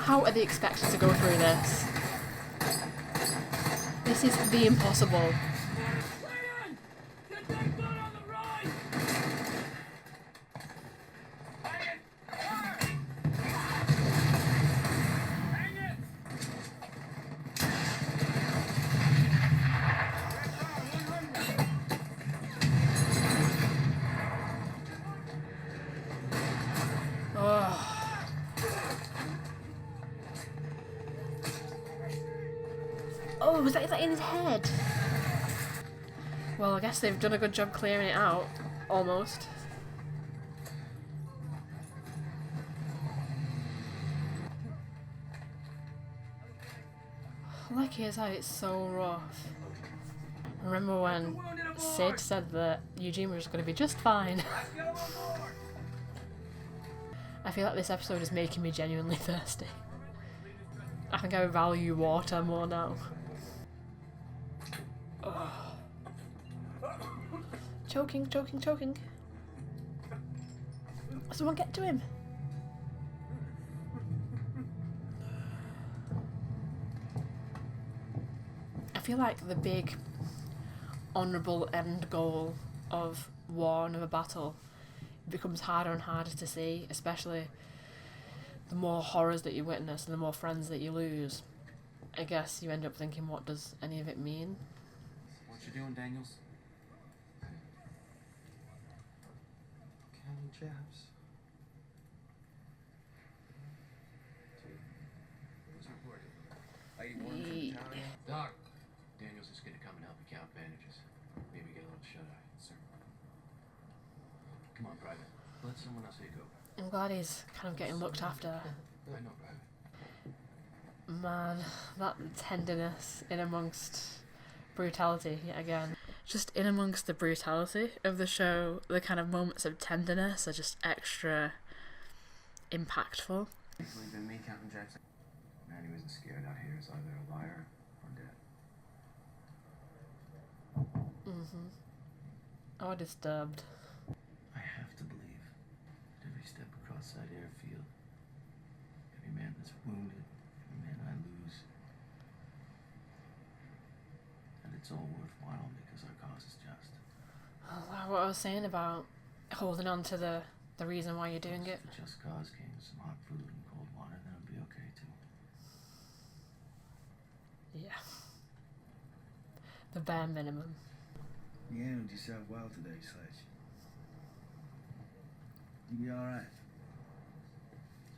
How are they expected to go through this? This is the impossible. Oh, is that in his head? Well, I guess they've done a good job clearing it out. Almost. Leckie is how it's so rough. Remember when Sid said that Eugene was going to be just fine? I feel like this episode is making me genuinely thirsty. I think I value water more now. Ugh. Choking, choking, choking. Someone get to him. I feel like the big honourable end goal of war and of a battle becomes harder and harder to see, especially the more horrors that you witness and the more friends that you lose. I guess you end up thinking, what does any of it mean? What you doing, Daniels? Counting chaps. Doc, Daniels is gonna come and help you count bandages. Maybe get a little shut-eye, sir. Come on, Private. Let someone else take over. I'm glad he's kind of getting looked after. I know, Private. Man, that tenderness in amongst brutality yet again. Just in amongst the brutality of the show, the kind of moments of tenderness are just extra impactful. It's been me counting Jackson. Man, he wasn't scared out here. He's either a liar or dead. Or disturbed. I have to believe that every step across that airfield, every man that's wounded, every man I lose, and it's all worthwhile because our cause is just. Like what I was saying about holding on to the reason why you're doing it. If the just cause came with some hot food and cold water, then it'd be okay too. Yeah. The bare minimum. You handled yourself well today, Sledge. You'll be alright.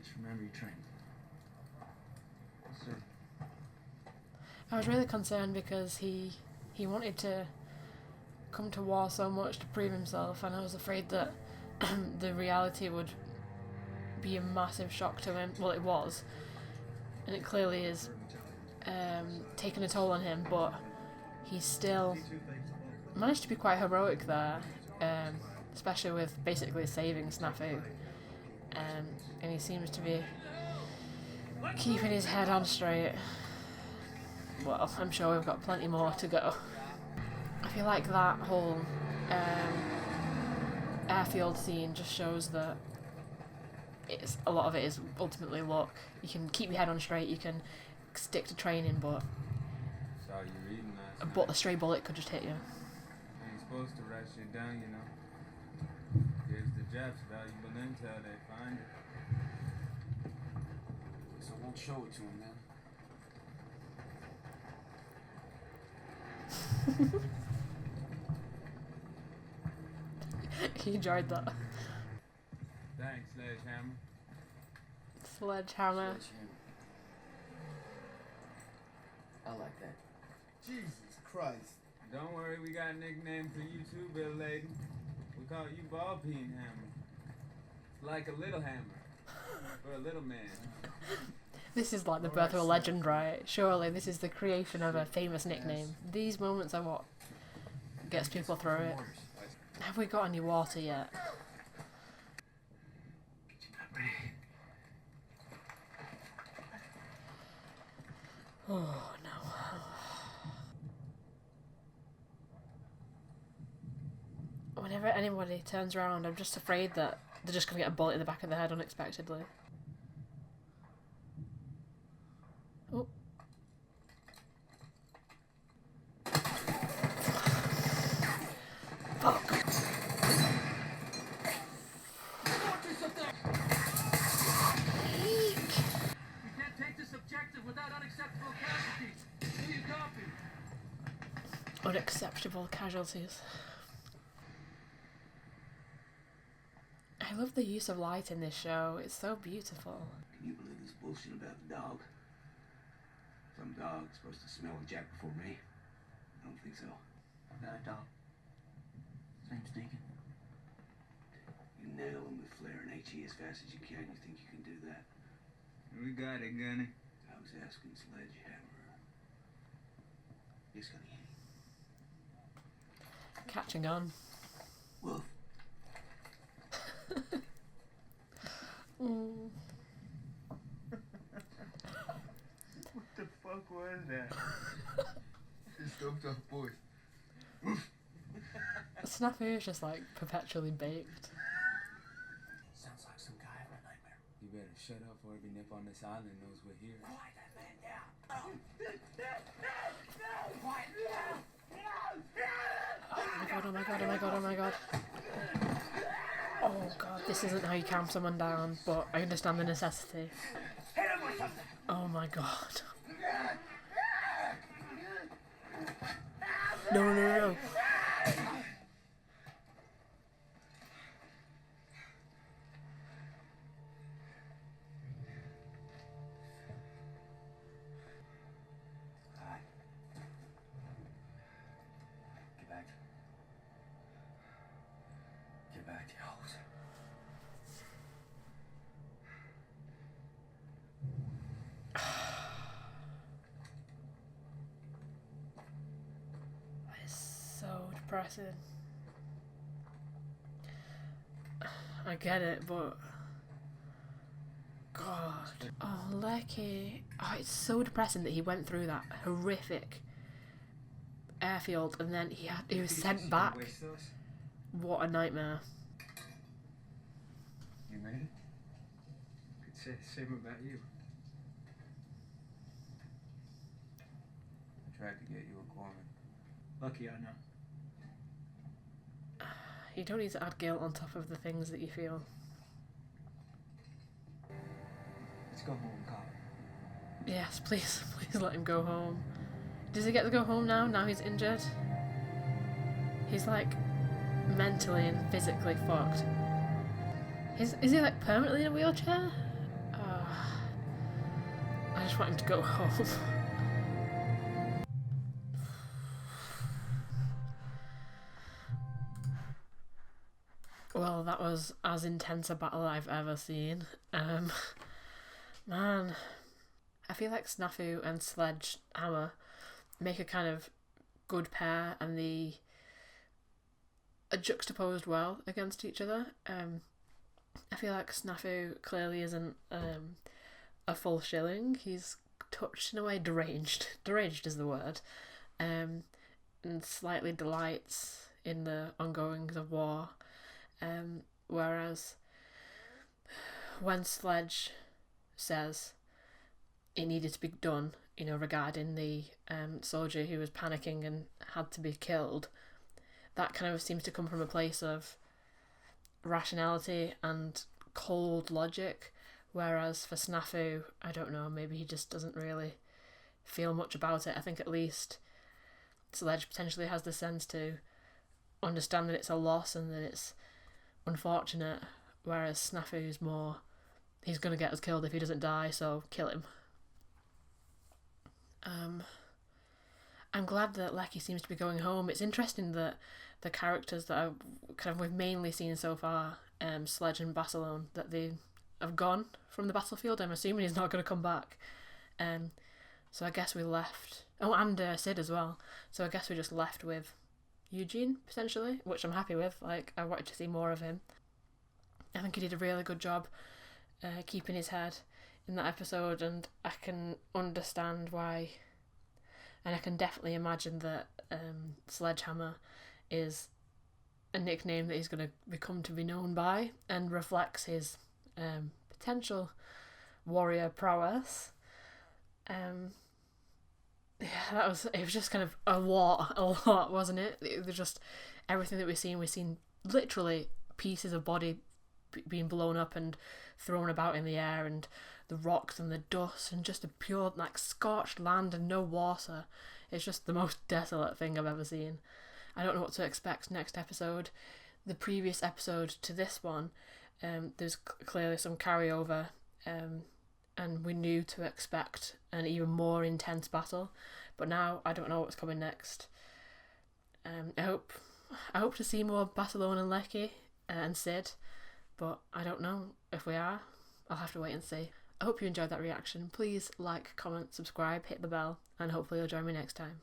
Just remember your training. Yes, sir. I was really concerned because he wanted to come to war so much to prove himself, and I was afraid that the reality would be a massive shock to him. Well, it was, and it clearly is taking a toll on him, but he still managed to be quite heroic there, especially with basically saving SNAFU, and he seems to be keeping his head on straight. Well, I'm sure we've got plenty more to go. I feel like that whole airfield scene just shows that a lot of it is ultimately luck. You can keep your head on straight, you can stick to training, but a stray bullet could just hit you. Ain't supposed to rush you down, you know. Gives the Japs valuable intel, they find it. So I won't show it to him, man. He enjoyed that. Thanks, Sledgehammer. Sledgehammer. I like that. Jesus Christ. Don't worry, we got a nickname for you too, Bill Layden. We call you Ball Peen Hammer. It's like a little hammer for a little man. This is like the birth of a legend, right? Surely this is the creation of a famous nickname. These moments are what gets people through it. Have we got any water yet? Oh no. Whenever anybody turns around, I'm just afraid that they're just going to get a bullet in the back of the head unexpectedly. unacceptable casualties. I love the use of light in this show. It's so beautiful. Can you believe this bullshit about the dog? Some dog's supposed to smell a jack before me. I don't think so. I got a dog. His name's Deacon. You nail him with flare and HE as fast as you can. You think you can do that? We got it, Gunny. I was asking Sledgehammer. Yes, Gunny. Catching on. Wolf. Mm. What the fuck was that? Just stoked off voice. SNAFU is just like perpetually baked. Sounds like some guy in a nightmare. You better shut up or every nip on this island knows we're here. Quiet that man down. Quiet down. Oh my god, oh my god, oh my god, oh my god. Oh god, this isn't how you calm someone down, but I understand the necessity. Oh my god. No, no, no, no. Alright. Get back. Get back to your holes. It's so depressing. I get it, but God. Oh, Leckie. Oh, it's so depressing that he went through that horrific airfield and then he was sent back. What a nightmare. You made it? Could say the same about you. I tried to get you a corner. Lucky I know. You don't need to add guilt on top of the things that you feel. Let's go home, Carl. Yes, please, please let him go home. Does he get to go home now? Now he's injured? He's like mentally and physically fucked. Is he like permanently in a wheelchair? I just want him to go home. Well, that was as intense a battle I've ever seen. Man, I feel like SNAFU and Sledgehammer make a kind of good pair, and they are juxtaposed well against each other. I feel like SNAFU clearly isn't a full shilling. He's touched in a way deranged. Deranged is the word. And slightly delights in the ongoings of war. Whereas when Sledge says it needed to be done, you know, regarding the soldier who was panicking and had to be killed, that kind of seems to come from a place of rationality and cold logic, whereas for SNAFU, I don't know, maybe he just doesn't really feel much about it. I think at least Sledge potentially has the sense to understand that it's a loss and that it's unfortunate, whereas SNAFU's more, he's going to get us killed if he doesn't die, so kill him. I'm glad that Leckie seems to be going home. It's interesting that the characters that we've mainly seen so far, Sledge and Barcelone, that they have gone from the battlefield. I'm assuming he's not going to come back. So I guess we left... Oh, and Sid as well. So I guess we just left with Eugene, potentially, which I'm happy with. Like, I wanted to see more of him. I think he did a really good job keeping his head in that episode, and I can understand why, and I can definitely imagine that Sledgehammer is a nickname that he's going to become to be known by and reflects his potential warrior prowess. Yeah, it was just kind of a lot, wasn't it? It was just everything that we've seen literally pieces of body being blown up and thrown about in the air, and the rocks and the dust and just a pure like scorched land and no water. It's just the most desolate thing I've ever seen. I don't know what to expect next episode. The previous episode to this one, there's clearly some carryover, and we knew to expect an even more intense battle, but now I don't know what's coming next. I hope to see more Barcelona and Leckie and Sid, but I don't know if we are. I'll have to wait and see. I hope you enjoyed that reaction. Please like, comment, subscribe, hit the bell, and hopefully you'll join me next time.